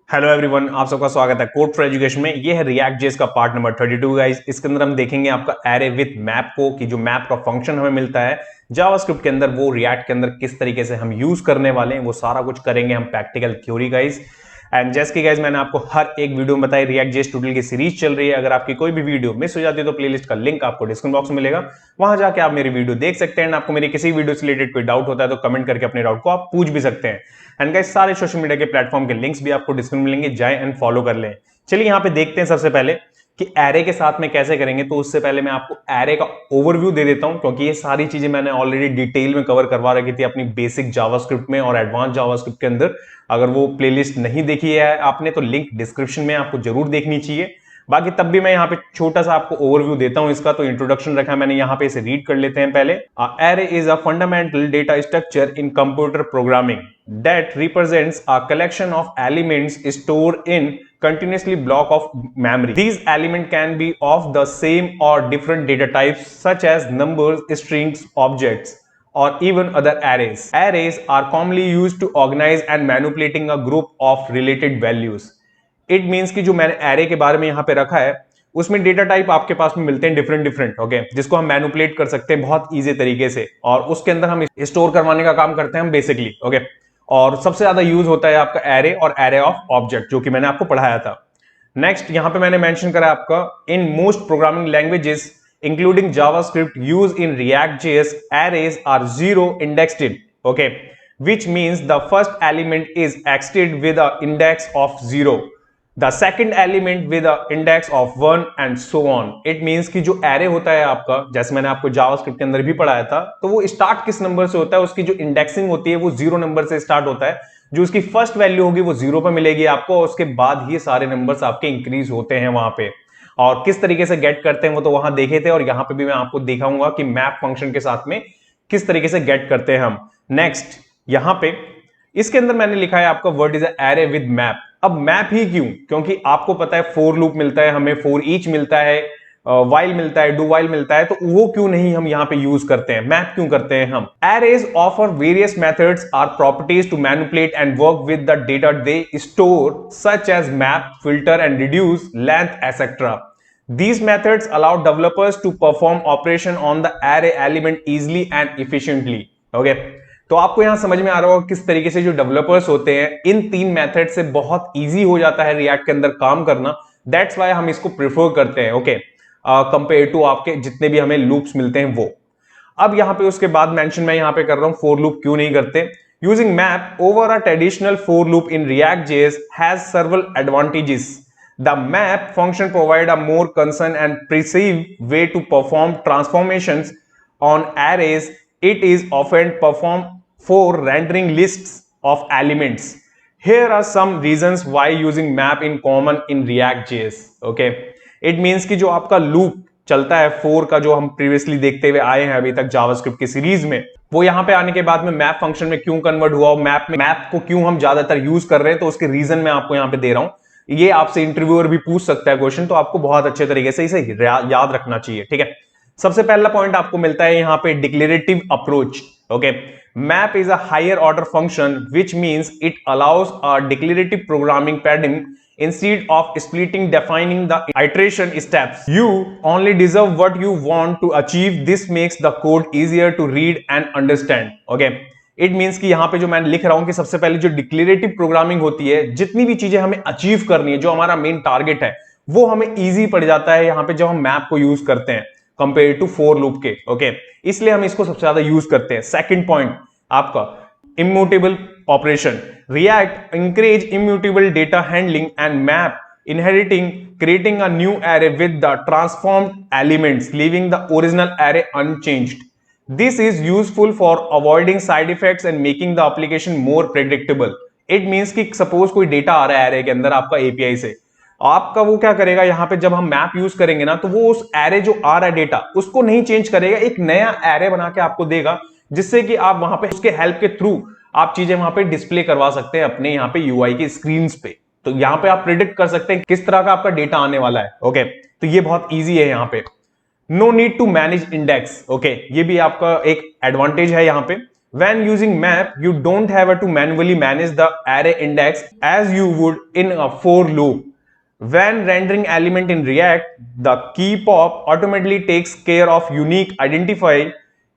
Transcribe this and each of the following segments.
Hello everyone, आप सबका स्वागत है कोड फॉर एजुकेशन में। ये है रिएक्ट जेएस का पार्ट नंबर 32 गाइस। इसके अंदर हम देखेंगे आपका एरे विद मैप को, कि जो मैप का फंक्शन हमें मिलता है जावास्क्रिप्ट के अंदर, वो रिएक्ट के अंदर किस तरीके से हम यूज करने वाले हैं, वो सारा कुछ करेंगे हम प्रैक्टिकल थ्योरी गाइस। एंड जैसे कि गाइस मैंने आपको हर एक वीडियो में बताया, रिएक्ट जेएस ट्यूटोरियल की सीरीज चल रही है। अगर आपकी कोई भी वीडियो मिस हो जाती है तो प्लेलिस्ट का लिंक आपको डिस्क्रिप्शन बॉक्स में मिलेगा, वहां जाके आप मेरी वीडियो देख सकते हैं। आपको मेरी किसी वीडियो से रिलेटेड कोई डाउट होता है तो कमेंट करके अपने डाउट को आप पूछ भी सकते हैं। एंड गाइस सारे सोशल मीडिया के प्लेटफॉर्म के लिंक्स भी आपको डिस्क्रिप्शन में मिलेंगे, जाए एंड फॉलो कर लें। चलिए यहाँ पे देखते हैं सबसे पहले कि एरे के साथ में कैसे करेंगे। तो उससे पहले मैं आपको एरे का ओवरव्यू दे देता हूं, क्योंकि ये सारी चीजें मैंने ऑलरेडी डिटेल में कवर करवा रखी थी अपनी बेसिक जावास्क्रिप्ट में और एडवांस जावास्क्रिप्ट के अंदर। अगर वो प्लेलिस्ट नहीं देखी है आपने तो लिंक डिस्क्रिप्शन में आपको जरूर देखनी चाहिए। बाकी तब भी मैं यहाँ पे छोटा सा आपको ओवरव्यू देता हूं इसका। तो इंट्रोडक्शन रखा मैंने यहाँ पे, इसे रीड कर लेते हैं पहले। Array is a fundamental data structure in computer programming that represents a collection of elements stored in continuously block of memory. These elements can be of the same or different data types such as numbers, strings, objects, or even other arrays. Arrays are commonly used to organize and manipulating a group of related values. It means कि जो मैंने array के बारे में यहाँ पे रखा है उसमें डेटा टाइप आपके पास में मिलते हैं डिफरेंट, ओके, जिसको हम मैनिपुलेट कर सकते हैं बहुत इजी तरीके से, और उसके अंदर हम स्टोर करवाने का काम करते हैं हम बेसिकली, ओके। और सबसे ज्यादा यूज होता है आपका एरे और एरे ऑफ ऑब्जेक्ट, जो कि मैंने आपको पढ़ाया था। नेक्स्ट यहां पे मैंने मेंशन करा आपका, in most programming languages including JavaScript use in React JS arrays are zero indexed, okay, which means the first element is accessed with an index of 0, the second element with an index of 1 and so on. It means कि जो array होता है आपका, जैसे मैंने आपको JavaScript के अंदर भी पढ़ाया था, तो वो स्टार्ट किस नंबर से होता है, उसकी जो इंडेक्सिंग होती है वो 0 नंबर से स्टार्ट होता है। जो उसकी फर्स्ट वैल्यू होगी वो 0 पर मिलेगी आपको, और उसके बाद ही सारे नंबर्स आपके इंक्रीज होते हैं वहां पे। और किस तरीके से गेट करते हैं वो तो वहां देखे थे, और यहां पे भी मैं आपको दिखाऊंगा कि मैप फंक्शन के साथ में किस तरीके से गेट करते हैं हम। नेक्स्ट यहां पे इसके अंदर मैंने लिखा है आपका word is array with map. अब मैप ही क्यों? क्योंकि आपको पता है फॉर लूप मिलता है हमें, फॉर ईच मिलता है, वाइल मिलता है, डू वाइल मिलता है, तो वो क्यों नहीं हम यहां पे यूज करते हैं, मैप क्यों करते हैं हम? Arrays offer various methods or properties to manipulate and work with the data they store, such as map, filter and reduce, length etcetera. These methods allow developers to perform operation on the array element easily and efficiently. Okay? तो आपको यहां समझ में आ रहा होगा किस तरीके से जो डेवलपर्स होते हैं इन तीन मेथड से बहुत इजी हो जाता है रिएक्ट के अंदर काम करना। दैट्स वाई हम इसको प्रेफर करते हैं, ओके, कंपेयर टू आपके जितने भी हमें लूप्स मिलते हैं वो। अब यहां पे उसके बाद मेंशन मैं यहां पे कर रहा हूं फॉर लूप क्यों नहीं करते। Using map over a traditional for loop in React JS has several advantages. The map function provide a more concise and precise way to perform transformations on arrays. It is often performed for rendering lists of elements. Here are some reasons why using map in common in React.js. Okay, it means कि जो आपका loop चलता है four का, जो हम previously देखते हुए आए हैं अभी तक जावास्क्रिप्ट की सीरीज में, वो यहां पे आने के बाद में मैप फंक्शन में क्यों कन्वर्ट हुआ, मैप को क्यों हम ज्यादातर यूज कर रहे हैं, तो उसके रीजन मैं आपको यहां पे दे रहा हूं। ये आपसे इंटरव्यूअर भी पूछ सकता है क्वेश्चन, तो आपको बहुत अच्छे तरीके से इसे याद रखना चाहिए, ठीक है। सबसे पहला पॉइंट आपको मिलता है यहां पे declarative approach, okay. Map is a higher order function which means it allows a declarative programming pattern instead of splitting defining the iteration steps. You only deserve what you want to achieve. This makes the code easier to read and understand. Okay, it means कि यहां पे जो मैं लिख रहा हूं कि सबसे पहले जो डिक्लेरेटिव प्रोग्रामिंग होती है, जितनी भी चीजें हमें अचीव करनी है, जो हमारा मेन टारगेट है, वो हमें इजी पड़ जाता है यहां पे जब हम मैप को यूज करते हैं कंपेयर टू फॉर लूप के, ओके। इसलिए हम इसको सबसे ज्यादा यूज करते हैं। सेकंड पॉइंट आपका immutable operation. React encourage immutable data handling and map inheriting, creating a new array with the transformed elements, leaving the original array unchanged. This is useful for avoiding side effects and making the application more predictable. It means कि suppose कोई data आ रहा है array के अंदर आपका API से, आपका वो क्या करेगा यहाँ पे जब हम मैप यूज करेंगे ना, तो वो उस एरे जो आ रहा है डेटा उसको नहीं चेंज करेगा, एक नया एरे बना के आपको देगा, जिससे कि आप वहां पे उसके हेल्प के थ्रू आप चीजें वहां पे डिस्प्ले करवा सकते हैं अपने यहाँ पे यूआई की स्क्रीन पे। तो यहाँ पे आप प्रिडिक्ट कर सकते हैं किस तरह का आपका डेटा आने वाला है, ओके। तो ये बहुत ईजी है यहाँ पे। No need to manage index, okay, ये भी आपका एक एडवांटेज है यहाँ पे। When using map, you don't have to manually manage the array index as you would in a for loop. When rendering element in React, the key pop automatically takes care of unique identify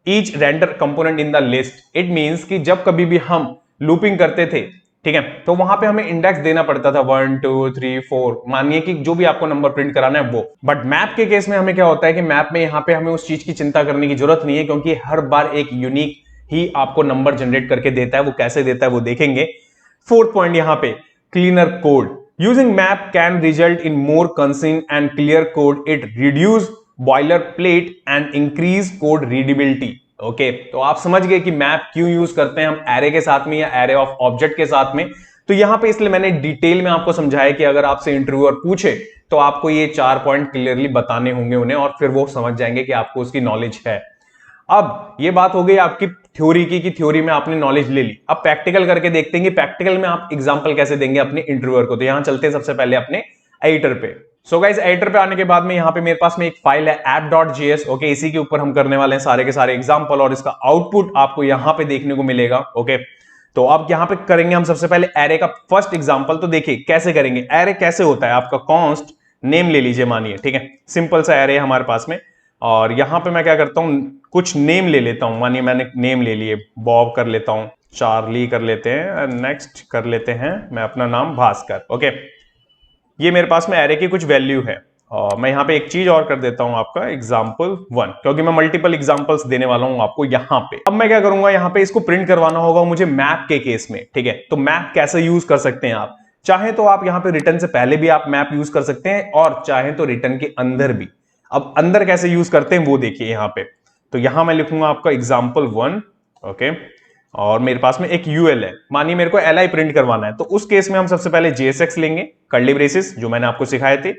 each render component in the list. It means कि जब कभी भी हम looping करते थे, ठीक है, तो वहां पे हमें इंडेक्स देना पड़ता था 1 2 3 4, मानिए कि जो भी आपको नंबर प्रिंट कराना है वो। बट मैप के केस में हमें क्या होता है कि मैप में यहाँ पे हमें उस चीज की चिंता करने की जरूरत नहीं है, क्योंकि हर बार एक यूनिक ही आपको नंबर जनरेट करके देता है। वो कैसे देता है वो देखेंगे। फोर्थ पॉइंट यहाँ पे, cleaner code. Using map can result in more concise and clear code. It reduce boiler plate and increase code readability. Okay, तो आप समझ गए कि मैप क्यों यूज करते हैं हम एरे के साथ में या एरे ऑफ ऑब्जेक्ट के साथ में। तो यहां पे इसलिए मैंने डिटेल में आपको समझाया कि अगर आपसे इंटरव्यूअर पूछे तो आपको ये 4 पॉइंट क्लियरली बताने होंगे उन्हें, और फिर वो समझ जाएंगे कि आपको उसकी नॉलेज है। अब ये बात हो गई आपकी थ्योरी की, कि थ्योरी में आपने नॉलेज ले ली। अब प्रैक्टिकल करके देखते हैं कि प्रैक्टिकल में आप एग्जांपल कैसे देंगे अपने इंटरव्यूअर को। तो यहां चलते हैं सबसे पहले अपने एडिटर पे। सो गाइस, एडिटर पे आने के बाद में यहाँ पे मेरे पास में एक फाइल है app.js। ओके, इसी के ऊपर हम करने वाले हैं सारे के सारे एग्जांपल, और इसका आउटपुट आपको यहाँ पे देखने को मिलेगा। ओके, तो अब यहाँ पे करेंगे हम सबसे पहले एरे का फर्स्ट एग्जांपल। तो देखिए कैसे करेंगे। एरे कैसे होता है, आपका कॉन्स्ट नेम ले लीजिए, मानिए, ठीक है, सिंपल सा एरे है हमारे पास में। और यहाँ पे मैं क्या करता हूँ, कुछ नेम ले लेता हूँ। मानिए मैंने नेम ले लिए, बॉब कर लेता हूँ, चार्ली कर लेते हैं, नेक्स्ट कर लेते हैं मैं अपना नाम भास्कर। ओके, ये मेरे पास में एरे की कुछ वैल्यू है। और मैं यहाँ पे एक चीज और कर देता हूं, आपका एग्जाम्पल 1, क्योंकि मैं मल्टीपल एग्जाम्पल्स देने वाला हूं आपको यहाँ पे। अब मैं क्या करूंगा, यहाँ पे इसको प्रिंट करवाना होगा मुझे मैप के केस में, ठीक है। तो मैप कैसे यूज कर सकते हैं आप, चाहे तो आप यहाँ पे रिटर्न से पहले भी आप मैप यूज कर सकते हैं, और चाहे तो रिटर्न के अंदर भी। अब अंदर कैसे यूज करते हैं वो देखिए यहाँ पे। तो यहां मैं लिखूंगा आपका एग्जाम्पल 1। ओके, और मेरे पास में एक यूएल है, मानिए मेरे को एलआई प्रिंट करवाना है। तो उस केस में हम सबसे पहले जेएसएक्स लेंगे, कर्ली ब्रेसेस जो मैंने आपको सिखाए थे,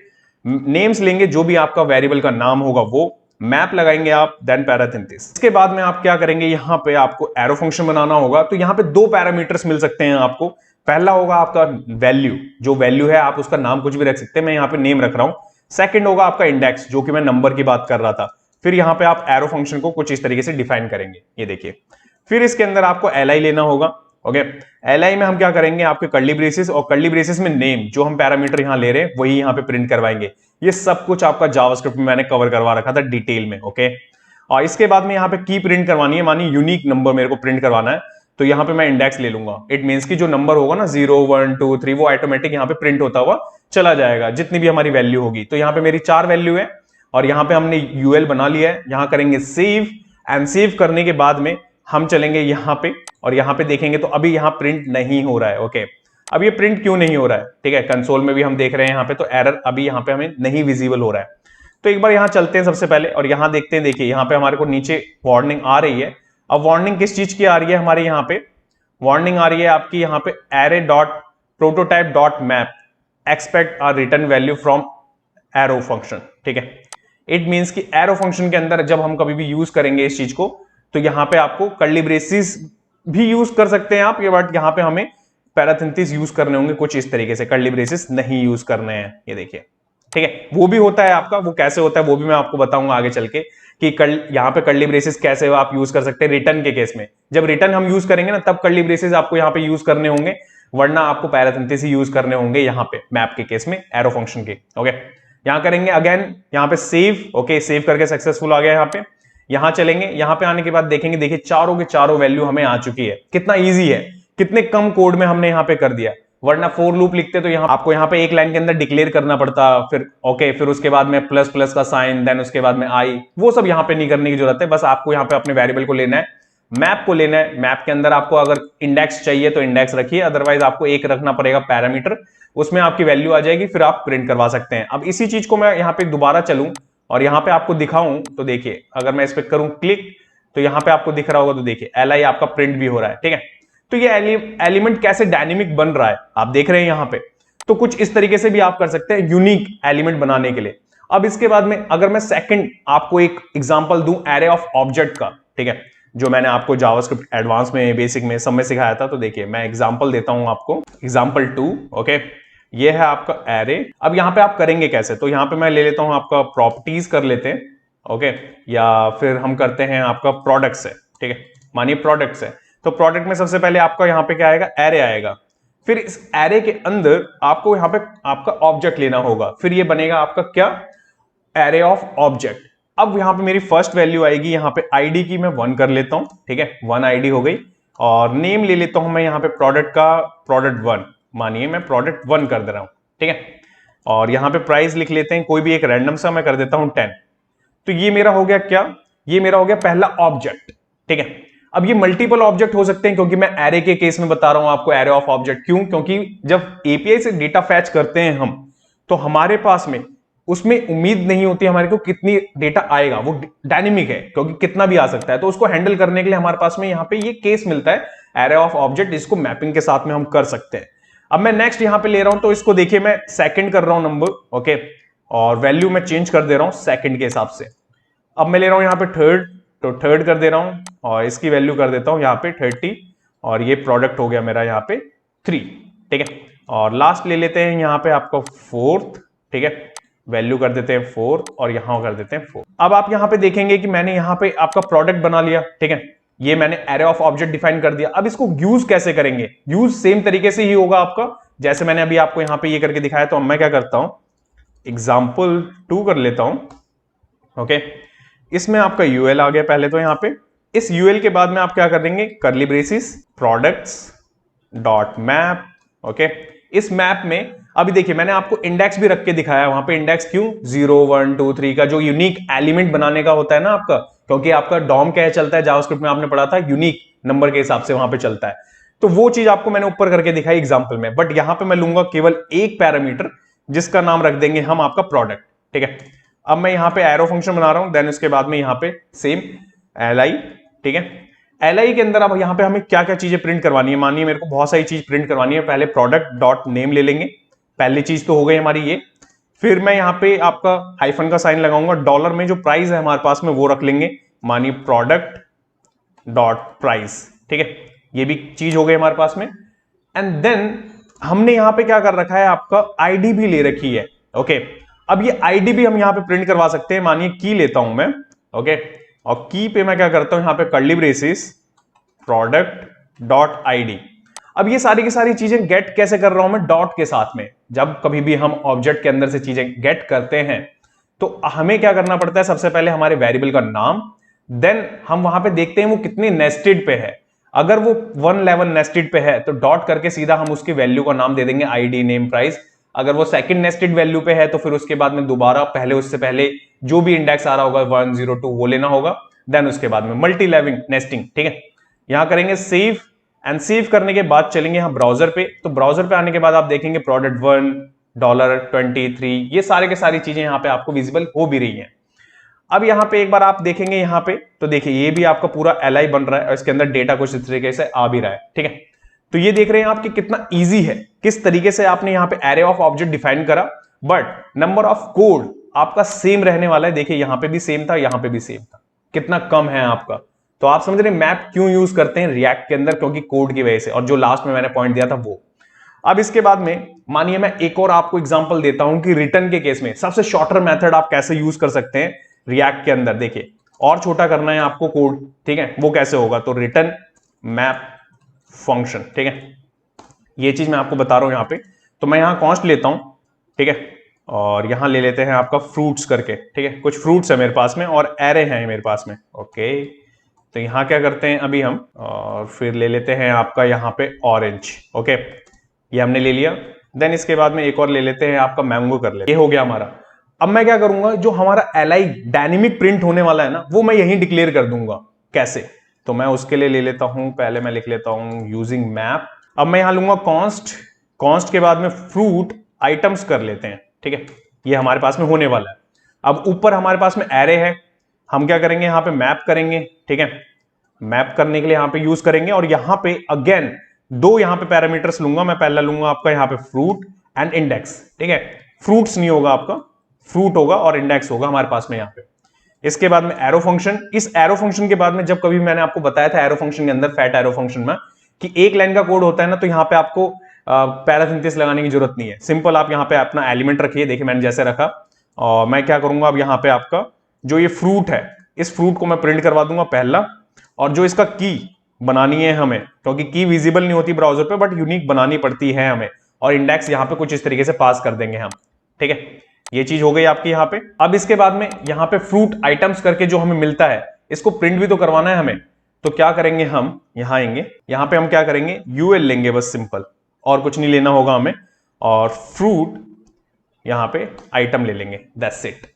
नेम्स लेंगे, जो भी आपका वेरिएबल का नाम होगा वो, मैप लगाएंगे आप, देन पैराथेसिस। इसके बाद में आप क्या करेंगे, यहाँ पे आपको एरो फंक्शन बनाना होगा। तो यहाँ पे 2 पैरामीटर्स मिल सकते हैं आपको। पहला होगा आपका वैल्यू, जो वैल्यू है आप उसका नाम कुछ भी रख सकते हैं, मैं यहाँ पे नेम रख रहा हूं। सेकंड होगा आपका इंडेक्स, जो कि मैं नंबर की बात कर रहा था। फिर यहाँ पे आप एरो फंक्शन को कुछ इस तरीके से डिफाइन करेंगे, ये देखिए। फिर इसके अंदर आपको एलआई लेना होगा। ओके, एलआई में हम क्या करेंगे, आपके कर्ली ब्रेसेस, और कर्ली ब्रेसेस में नेम, जो हम पैरामीटर यहां ले रहे हैं वही यहां पे प्रिंट करवाएंगे। ये सब कुछ आपका जावास्क्रिप्ट में मैंने कवर करवा रखा था डिटेल में। ओके, और इसके बाद में यहाँ पे की प्रिंट करवानी है, मानिए यूनिक नंबर मेरे को प्रिंट करवाना है। तो यहाँ पे मैं इंडेक्स ले लूंगा। इट मीन्स की जो नंबर होगा ना 0 1 2 3, वो ऑटोमेटिक यहाँ पे प्रिंट होता हुआ चला जाएगा, जितनी भी हमारी वैल्यू होगी। तो यहाँ पे मेरी 4 वैल्यू है, और यहाँ पे हमने यूएल बना लिया है। यहाँ करेंगे सेव, एंड सेव करने के बाद में हम चलेंगे यहाँ पे, और यहाँ पे देखेंगे तो अभी यहाँ प्रिंट नहीं हो रहा है। ओके, अब ये प्रिंट क्यों नहीं हो रहा है, ठीक है, कंसोल में भी हम देख रहे हैं यहाँ पे, तो एरर अभी यहाँ पे हमें नहीं विजिबल हो रहा है। तो एक बार यहाँ चलते हैं सबसे पहले, और यहाँ देखते हैं। देखिए यहाँ पे हमारे को नीचे वार्निंग आ रही है। अब वार्निंग किस चीज की आ रही है, हमारे यहाँ पे वार्निंग आ रही है आपकी यहाँ पे array dot prototype dot map expect a return value from arrow function, ठीक है। इट मीन्स कि एरो फंक्शन के अंदर जब हम कभी भी यूज करेंगे इस चीज को, तो यहाँ पे आपको कर्ली ब्रेसेस भी यूज कर सकते हैं आप ये, बट यहाँ पे हमें पैराथेसिस यूज करने होंगे कुछ इस तरीके से, कर्ली ब्रेसेस नहीं यूज करने हैं, ये देखिए, ठीक है। वो भी होता है आपका, वो कैसे होता है वो भी मैं आपको बताऊंगा आगे चल के, कि यहाँ पे कर्ली ब्रेसेस कैसे आप यूज कर सकते हैं रिटर्न के केस में। जब रिटर्न हम यूज करेंगे ना, तब कर्ली ब्रेसेस आपको यहाँ पे यूज करने होंगे, वरना आपको पैराथेसिस यूज करने होंगे यहाँ पे मैप के केस में, एरो फंक्शन के। ओके, यहाँ करेंगे अगेन, यहाँ पे सेव। ओके, सेव करके सक्सेसफुल आ गया यहाँ पे। यहां चलेंगे, यहां पे आने के बाद देखेंगे, देखिए चारों के चारों वैल्यू हमें आ चुकी है। कितना इजी है, कितने कम कोड में हमने यहाँ पे कर दिया। वरना फॉर लूप लिखते तो यहाँ आपको यहाँ पे एक लाइन के अंदर डिक्लेयर करना पड़ता, फिर ओके, फिर उसके बाद में प्लस प्लस का साइन, देन उसके बाद में आई, वो सब यहाँ पे नहीं करने की जरूरत है। बस आपको यहाँ पे अपने वेरिएबल को लेना है, मैप को लेना है। मैप के अंदर आपको अगर इंडेक्स चाहिए तो इंडेक्स रखिए, अदरवाइज आपको एक रखना पड़ेगा पैरामीटर, उसमें आपकी वैल्यू आ जाएगी, फिर आप प्रिंट करवा सकते हैं। अब इसी चीज को मैं यहाँ पे दोबारा चलूं और यहाँ पे आपको दिखाऊं, तो देखिए अगर मैं इस पे करूं क्लिक, तो यहाँ पे आपको दिख रहा होगा, तो देखिए एलआई आपका प्रिंट भी हो रहा है, ठीक है। तो ये एलिमेंट कैसे डायनेमिक बन रहा है आप देख रहे हैं यहाँ पे। तो कुछ इस तरीके से भी आप कर सकते हैं यूनिक एलिमेंट बनाने के लिए। अब इसके बाद में अगर मैं सेकंड आपको एक एग्जांपल दूं एरे ऑफ ऑब्जेक्ट का, ठीक है, जो मैंने आपको जावास्क्रिप्ट एडवांस में, बेसिक में, सब में सिखाया था। तो देखिए मैं एग्जांपल देता हूं आपको, एग्जांपल 2। ओके, ये है आपका एरे। अब यहां पे आप करेंगे कैसे, तो यहां पे मैं ले लेता हूं आपका प्रॉपर्टीज कर लेते हैं, ओके, या फिर हम करते हैं आपका प्रोडक्ट्स है, ठीक है, मानिए प्रोडक्ट्स है। तो प्रोडक्ट में सबसे पहले आपका यहाँ पे क्या आएगा, एरे आएगा। फिर इस एरे के अंदर आपको यहाँ पे आपका ऑब्जेक्ट लेना होगा, फिर ये बनेगा आपका क्या, एरे ऑफ ऑब्जेक्ट। अब यहाँ पे मेरी फर्स्ट वैल्यू आएगी यहाँ पे आईडी की, मैं 1 कर लेता हूं, ठीक है, 1 आईडी हो गई। और नेम ले लेता हूं मैं यहाँ पे प्रोडक्ट का, प्रोडक्ट 1, मानिए मैं प्रोडक्ट 1 कर दे रहा हूं, ठीक है। और यहाँ पे प्राइस लिख लेते हैं, कोई भी एक रैंडम सा मैं कर देता हूं 10। तो ये मेरा हो गया क्या, ये मेरा हो गया पहला ऑब्जेक्ट, ठीक है। अब ये मल्टीपल ऑब्जेक्ट हो सकते हैं, क्योंकि मैं एरे के केस में बता रहा हूं आपको एरे ऑफ ऑब्जेक्ट। क्यों, क्योंकि जब एपीआई से डेटा फैच करते हैं हम, तो हमारे पास में उसमें उम्मीद नहीं होती हमारे को कितनी डेटा आएगा, वो डायनेमिक है, क्योंकि कितना भी आ सकता है। तो उसको हैंडल करने के लिए हमारे पास में यहाँ पे ये केस मिलता है एरे ऑफ ऑब्जेक्ट, इसको मैपिंग के साथ में हम कर सकते हैं। अब मैं नेक्स्ट यहाँ पे ले रहा हूं, तो इसको देखिए मैं सेकंड कर रहा हूं नंबर, ओके, और वैल्यू मैं चेंज कर दे रहा हूं सेकंड के हिसाब से। अब मैं ले रहा हूं यहाँ पे थर्ड, तो थर्ड कर दे रहा हूं और इसकी वैल्यू कर देता हूं यहाँ पे 30, और ये प्रोडक्ट हो गया मेरा यहाँ पे 3, ठीक है। और लास्ट ले लेते हैं यहाँ पे आपका फोर्थ, ठीक है, वैल्यू कर देते हैं 4 और यहां कर देते हैं 4। अब आप यहां पे देखेंगे कि मैंने यहां पे आपका प्रोडक्ट बना लिया, ठीक है, ये मैंने एरे ऑफ ऑब्जेक्ट डिफाइन कर दिया। अब इसको यूज कैसे करेंगे, यूज सेम तरीके से ही होगा आपका, जैसे मैंने अभी आपको यहां पे ये करके दिखाया। तो मैं क्या करता हूं, एग्जाम्पल 2 कर लेता हूं, ओके। इसमें आपका यूएल आ गया पहले, तो यहां पे इस यूएल के बाद में आप क्या कर देंगे, करली braces products dot map, okay. इस मैप में अभी देखिए मैंने आपको इंडेक्स भी रख के दिखाया, वहां पे इंडेक्स क्यों, 0 1 2 3 का जो यूनिक एलिमेंट बनाने का होता है ना आपका, क्योंकि आपका डॉम क्या चलता है जावास्क्रिप्ट में, आपने पढ़ा था यूनिक नंबर के हिसाब से वहां पे चलता है। तो वो चीज आपको मैंने ऊपर करके दिखाई एग्जाम्पल में, बट यहां पे मैं लूंगा केवल एक पैरामीटर, जिसका नाम रख देंगे हम आपका प्रोडक्ट, ठीक है। अब मैं यहां पे एरो फंक्शन बना रहा हूं, देन उसके बाद में यहां पे सेम एल, ठीक है। एल के अंदर अब यहां पे हमें क्या क्या चीजें प्रिंट करवानी है, मानिए मेरे को बहुत सारी चीज प्रिंट करवानी है। पहले प्रोडक्ट डॉट नेम ले लेंगे, पहली चीज तो हो गई हमारी ये। फिर मैं यहां पे आपका हाइफन का साइन लगाऊंगा, डॉलर में जो प्राइस है हमारे पास में वो रख लेंगे, मानिए प्रोडक्ट डॉट प्राइस, ठीक है, ये भी चीज हो गई हमारे पास में। एंड देन हमने यहां पे क्या कर रखा है, आपका आईडी भी ले रखी है, ओके। अब ये आईडी भी हम यहां पे प्रिंट करवा सकते हैं, मानिए की लेता हूं मैं, ओके, और की पे मैं क्या करता हूं, यहां पे curly braces product dot ID. अब ये सारी की सारी चीजें गेट कैसे कर रहा हूं मैं, डॉट के साथ में। जब कभी भी हम ऑब्जेक्ट के अंदर से चीजें गेट करते हैं, तो हमें क्या करना पड़ता है, सबसे पहले हमारे वेरिएबल का नाम, देन हम वहां पे देखते हैं वो कितने नेस्टेड पे है। अगर वो 1 लेवल नेस्टेड पे है, तो डॉट करके सीधा हम उसकी वैल्यू का नाम दे देंगे, आईडी नेम प्राइस। अगर वो सेकंड नेस्टेड वैल्यू पे है, तो फिर उसके बाद में दोबारा पहले उससे पहले जो भी इंडेक्स आ रहा होगा 1 0 2 वो लेना होगा, देन उसके बाद में मल्टी लेवल नेस्टिंग, ठीक है। यहां करेंगे सेव, एंड सेव करने के बाद चलेंगे हम ब्राउजर पे। तो ब्राउजर पे आने के बाद आप देखेंगे प्रोडक्ट 1 $23, ये सारे के सारी चीजें यहां पे आपको विजिबल हो भी रही हैं। अब यहां पे एक बार आप देखेंगे यहां पे, तो देखिए ये भी आपका पूरा एलआई बन रहा है और इसके अंदर डेटा कुछ इस तरीके से आ भी रहा है, ठीक है। तो ये देख रहे हैं आप कि कितना ईजी है, किस तरीके से आपने यहां पे एरे ऑफ ऑब्जेक्ट डिफाइन करा, बट नंबर ऑफ कोड आपका सेम रहने वाला है। देखिए यहां पे भी सेम था, यहां पे भी सेम था, कितना कम है आपका। तो आप समझ रहे हैं मैप क्यों यूज करते हैं रिएक्ट के अंदर, क्योंकि कोड की वजह से, और जो लास्ट में मैंने पॉइंट दिया था वो। अब इसके बाद में मानिए मैं एक और आपको एग्जांपल देता हूं कि रिटर्न के केस में सबसे शॉर्टर मेथड आप कैसे यूज कर सकते हैं रिएक्ट के अंदर। देखिए और छोटा करना है आपको कोड, ठीक है, वो कैसे होगा, तो रिटर्न मैप फंक्शन, ठीक है, ये चीज मैं आपको बता रहा हूं यहां पे। तो मैं यहां कॉन्स्ट लेता हूं, ठीक है, और यहां ले लेते हैं आपका फ्रूट्स करके, ठीक है, कुछ फ्रूट्स है मेरे पास में और एरे है मेरे पास में, ओके। तो यहां क्या करते हैं अभी हम, और फिर ले लेते हैं आपका यहां पे ऑरेंज, ओके, ये हमने ले लिया। देन इसके बाद में एक और ले लेते हैं आपका मैंगो कर लेते हैं, ये हो गया हमारा। अब मैं क्या करूंगा, जो हमारा एलआई डायनेमिक प्रिंट होने वाला है ना, वो मैं यहीं डिक्लेयर कर दूंगा। कैसे, तो मैं उसके लिए ले लेता हूं, पहले मैं लिख लेता हूं यूजिंग मैप। अब मैं यहां लूंगा कॉन्स्ट, कॉन्स्ट के बाद में फ्रूट आइटम्स कर लेते हैं, ठीक है, ये हमारे पास में होने वाला है। अब ऊपर हमारे पास में एरे है, हम क्या करेंगे यहां पे मैप करेंगे, ठीक है, मैप करने के लिए यहां पे यूज करेंगे, और यहां पे अगेन दो यहां पे पैरामीटर्स लूंगा मैं। पहला लूंगा आपका यहां पे फ्रूट एंड इंडेक्स, ठीक है, फ्रूट्स नहीं होगा आपका, फ्रूट होगा और इंडेक्स होगा हमारे पास में यहां पे। इसके बाद में एरो फंक्शन, इस एरो फंक्शन के बाद में जब कभी मैंने आपको बताया था एरो फंक्शन के अंदर, फैट एरो फंक्शन में, कि एक लाइन का कोड होता है ना, तो यहां पे आपको पैरासिंथेसिस लगाने की जरूरत नहीं है, सिंपल आप यहां पे अपना एलिमेंट रखिए। देखिए मैंने जैसे रखा, और मैं क्या करूंगा अब यहां पे आपका जो ये फ्रूट है, इस फ्रूट को मैं प्रिंट करवा दूंगा पहला, और जो इसका की बनानी है हमें, क्योंकि की विजिबल नहीं होती ब्राउजर पे बट यूनिक बनानी पड़ती है हमें, और इंडेक्स यहां पे कुछ इस तरीके से पास कर देंगे हम। ठीक है, ये चीज हो गई आपकी यहां पे। अब इसके बाद में यहां पे फ्रूट आइटम्स करके जो हमें मिलता है, इसको प्रिंट भी तो करवाना है हमें। तो क्या करेंगे, हम यहां आएंगे, यहां पे हम क्या करेंगे, यूएल लेंगे बस, सिंपल, और कुछ नहीं लेना होगा हमें, और फ्रूट यहां पे आइटम ले लेंगे, दैट्स इट।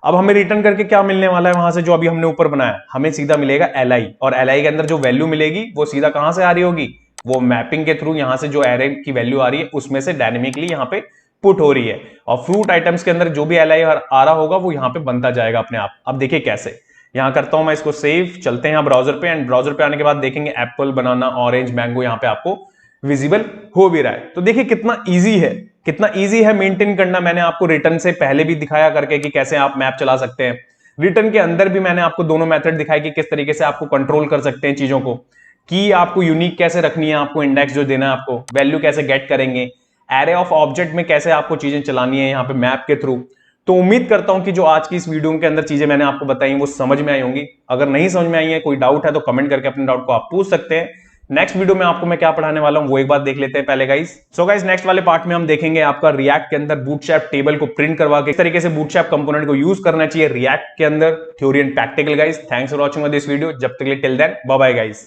अब हमें रिटर्न करके क्या मिलने वाला है वहां से, जो अभी हमने ऊपर बनाया, हमें सीधा मिलेगा एलआई, और एलआई के अंदर जो वैल्यू मिलेगी वो सीधा कहां से आ रही होगी, वो मैपिंग के थ्रू यहां से जो एरे की वैल्यू आ रही है उसमें से डायनेमिकली यहां पे पुट हो रही है, और फ्रूट आइटम्स के अंदर जो भी एलआई आ रहा होगा वो यहां पे बनता जाएगा अपने आप। अब देखिए कैसे, यहां करता हूं मैं इसको सेव, चलते हैं ब्राउजर पे, एंड ब्राउजर पे आने के बाद देखेंगे एप्पल, बनाना, ऑरेंज, मैंगो यहां पे आपको विजिबल हो भी रहा है। तो देखिए कितना इजी है, कितना इजी है मेंटेन करना। मैंने आपको रिटर्न से पहले भी दिखाया करके कि कैसे आप मैप चला सकते हैं, रिटर्न के अंदर भी मैंने आपको दोनों मेथड दिखाए कि किस तरीके से आपको कंट्रोल कर सकते हैं चीजों को, कि आपको यूनिक कैसे रखनी है, आपको इंडेक्स जो देना है, आपको वैल्यू कैसे गेट करेंगे, एरे ऑफ ऑब्जेक्ट में कैसे आपको चीजें चलानी है यहाँ पे मैप के थ्रू। तो उम्मीद करता हूं कि जो आज की इस वीडियो के अंदर चीजें मैंने आपको बताई वो समझ में आई होंगी। अगर नहीं समझ में आई है, कोई डाउट है, तो कमेंट करके अपने डाउट को आप पूछ सकते हैं। नेक्स्ट वीडियो में आपको मैं क्या पढ़ाने वाला हूं वो एक बार देख लेते हैं पहले गाइस। सो गाइस, नेक्स्ट वाले पार्ट में हम देखेंगे आपका रिएक्ट के अंदर बूटस्ट्रैप टेबल को प्रिंट करवा के किस तरीके से बूटस्ट्रैप कंपोनेंट को यूज करना चाहिए रिएक्ट के अंदर, theory and practical guys. Thanks for watching this video, जब तक के लिए till then bye bye guys.